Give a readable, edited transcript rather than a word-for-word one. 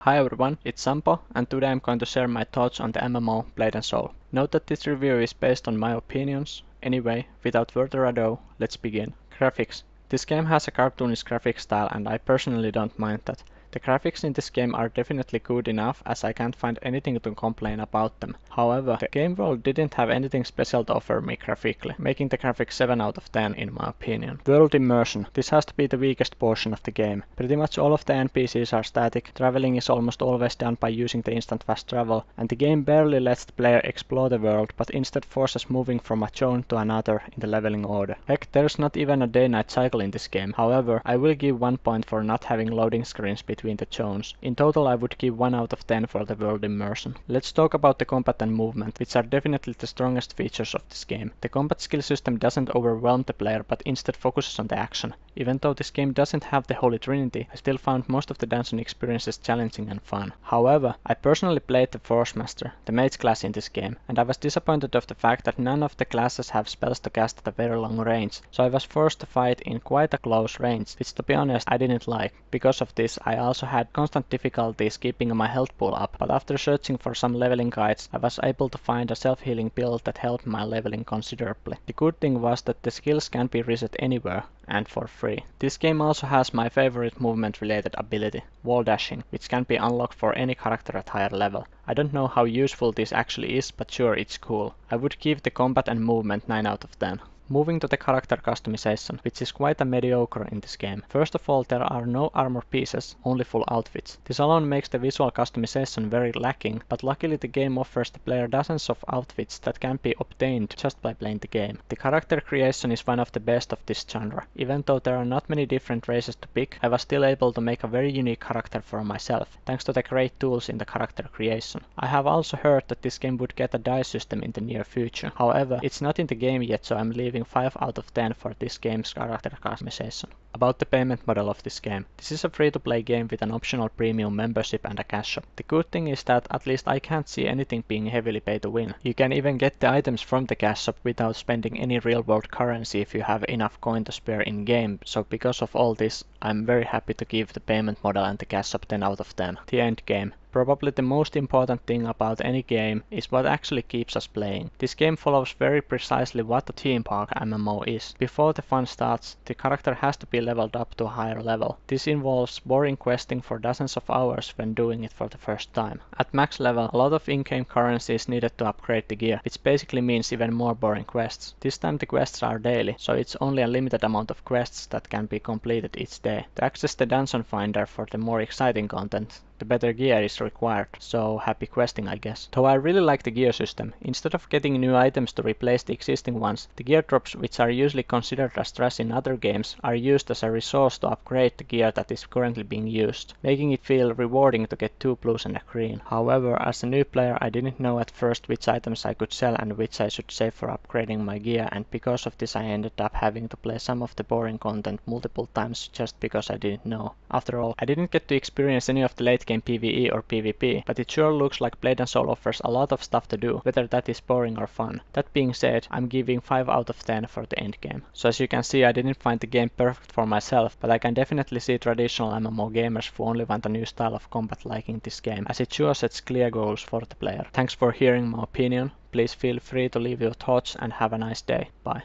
Hi everyone, it's Sampo, and today I'm going to share my thoughts on the MMO Blade & Soul. Note that this review is based on my opinions. Anyway, without further ado, let's begin. Graphics. This game has a cartoonish graphic style and I personally don't mind that. The graphics in this game are definitely good enough as I can't find anything to complain about them. However, the game world didn't have anything special to offer me graphically, making the graphics 7 out of 10 in my opinion. World immersion. This has to be the weakest portion of the game. Pretty much all of the NPCs are static, traveling is almost always done by using the instant fast travel, and the game barely lets the player explore the world but instead forces moving from a zone to another in the leveling order. Heck, there's not even a day-night cycle in this game. However, I will give 1 point for not having loading screens between the zones. In total I would give 1 out of 10 for the world immersion. Let's talk about the combat and movement, which are definitely the strongest features of this game. The combat skill system doesn't overwhelm the player but instead focuses on the action. Even though this game doesn't have the Holy Trinity, I still found most of the dungeon experiences challenging and fun. However, I personally played the Force Master, the mage class in this game, and I was disappointed of the fact that none of the classes have spells to cast at a very long range, so I was forced to fight in quite a close range, which to be honest I didn't like. Because of this I also had constant difficulties keeping my health pool up, but after searching for some leveling guides I was able to find a self-healing build that helped my leveling considerably. The good thing was that the skills can be reset anywhere and for free. This game also has my favorite movement related ability, wall dashing, which can be unlocked for any character at higher level. I don't know how useful this actually is, but sure, it's cool. I would give the combat and movement 9 out of 10. Moving to the character customization, which is quite a mediocre in this game. First of all, there are no armor pieces, only full outfits. This alone makes the visual customization very lacking, but luckily the game offers the player dozens of outfits that can be obtained just by playing the game. The character creation is one of the best of this genre. Even though there are not many different races to pick, I was still able to make a very unique character for myself, thanks to the great tools in the character creation. I have also heard that this game would get a die system in the near future. However, it's not in the game yet, so I'm leaving 5 out of 10 for this game's character customization. About the payment model of this game. This is a free-to-play game with an optional premium membership and a cash shop. The good thing is that at least I can't see anything being heavily pay to win. You can even get the items from the cash shop without spending any real-world currency if you have enough coin to spare in-game, so because of all this, I'm very happy to give the payment model and the cash shop 10 out of 10. The end game. Probably the most important thing about any game is what actually keeps us playing. This game follows very precisely what a theme park MMO is. Before the fun starts, the character has to be leveled up to a higher level. This involves boring questing for dozens of hours when doing it for the first time. At max level, a lot of in-game currency is needed to upgrade the gear, which basically means even more boring quests. This time the quests are daily, so it's only a limited amount of quests that can be completed each day. To access the dungeon finder for the more exciting content, the better gear is required, so happy questing I guess. Though I really like the gear system. Instead of getting new items to replace the existing ones, the gear drops, which are usually considered as trash in other games, are used as a resource to upgrade the gear that is currently being used, making it feel rewarding to get 2 blues and a green. However, as a new player I didn't know at first which items I could sell and which I should save for upgrading my gear, and because of this I ended up having to play some of the boring content multiple times just because I didn't know. After all, I didn't get to experience any of the late game PvE or PvP, but it sure looks like Blade & Soul offers a lot of stuff to do, whether that is boring or fun. That being said, I'm giving 5 out of 10 for the end game. So as you can see, I didn't find the game perfect for myself, but I can definitely see traditional MMO gamers who only want a new style of combat liking this game, as it sure sets clear goals for the player. Thanks for hearing my opinion. Please feel free to leave your thoughts and have a nice day. Bye.